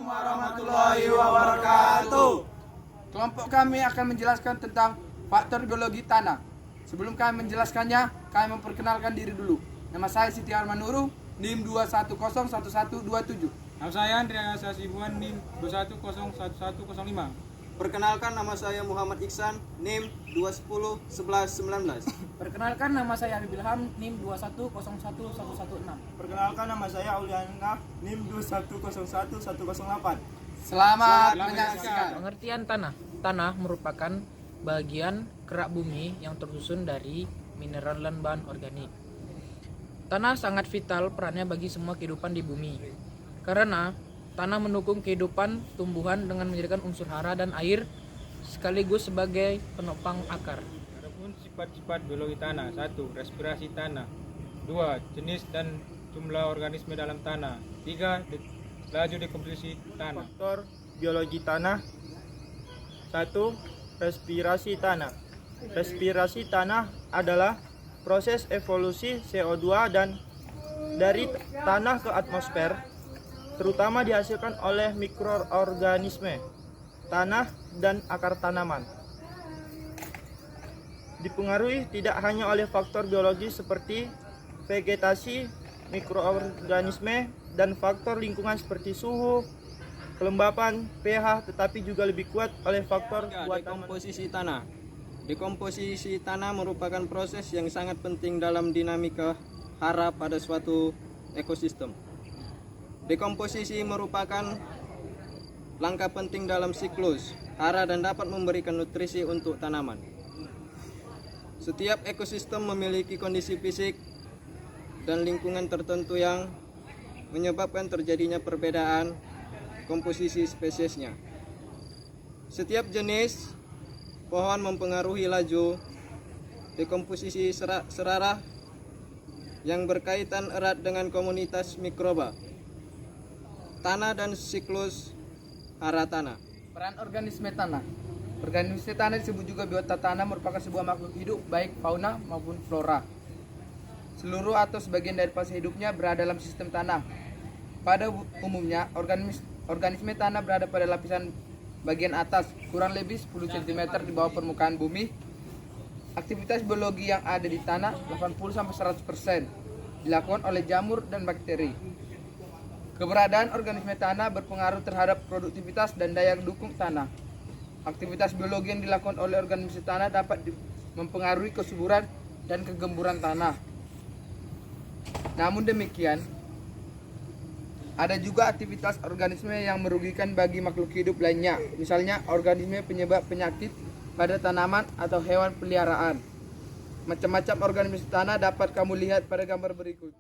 warahmatullahi wabarakatuh. Kelompok kami akan menjelaskan tentang faktor biologi tanah. Sebelum kami menjelaskannya, kami memperkenalkan diri dulu. Nama saya Siti Armanuru, NIM 2101127. Nama saya Andrea Sasibuan, NIM 2101105. Perkenalkan, nama saya Muhammad Iksan, NIM 2101119. Perkenalkan, nama saya Habib Ilham, NIM 2101116. Perkenalkan, nama saya Auliana, NIM 2101108. Selamat menyaksikan. Pengertian tanah. Tanah merupakan bagian kerak bumi yang tersusun dari mineral dan bahan organik. Tanah sangat vital perannya bagi semua kehidupan di bumi. Karena tanah mendukung kehidupan tumbuhan dengan menjadikan unsur hara dan air sekaligus sebagai penopang akar. Adapun sifat-sifat biologi tanah: 1. Respirasi tanah. 2. Jenis dan jumlah organisme dalam tanah. 3. Laju dekomposisi tanah. Faktor biologi tanah. 1. Respirasi tanah. Respirasi tanah adalah proses evolusi CO2 dan dari tanah ke atmosfer, terutama dihasilkan oleh mikroorganisme, tanah, dan akar tanaman. Dipengaruhi tidak hanya oleh faktor biologi seperti vegetasi, mikroorganisme, dan faktor lingkungan seperti suhu, kelembapan, pH, tetapi juga lebih kuat oleh faktor Dekomposisi tanah. Dekomposisi tanah merupakan proses yang sangat penting dalam dinamika hara pada suatu ekosistem. Dekomposisi merupakan langkah penting dalam siklus hara dan dapat memberikan nutrisi untuk tanaman. Setiap ekosistem memiliki kondisi fisik dan lingkungan tertentu yang menyebabkan terjadinya perbedaan komposisi spesiesnya. Setiap jenis pohon mempengaruhi laju dekomposisi serarah yang berkaitan erat dengan komunitas mikroba tanah dan siklus hara tanah. Peran organisme tanah. Organisme tanah disebut juga biota tanah, merupakan sebuah makhluk hidup baik fauna maupun flora. Seluruh atau sebagian dari fase hidupnya berada dalam sistem tanah. Pada umumnya, organisme tanah berada pada lapisan bagian atas, kurang lebih 10 cm di bawah permukaan bumi. Aktivitas biologi yang ada di tanah 80-100% dilakukan oleh jamur dan bakteri. Keberadaan organisme tanah berpengaruh terhadap produktivitas dan daya dukung tanah. Aktivitas biologi yang dilakukan oleh organisme tanah dapat mempengaruhi kesuburan dan kegemburan tanah. Namun demikian, ada juga aktivitas organisme yang merugikan bagi makhluk hidup lainnya, misalnya organisme penyebab penyakit pada tanaman atau hewan peliharaan. Macam-macam organisme tanah dapat kamu lihat pada gambar berikut.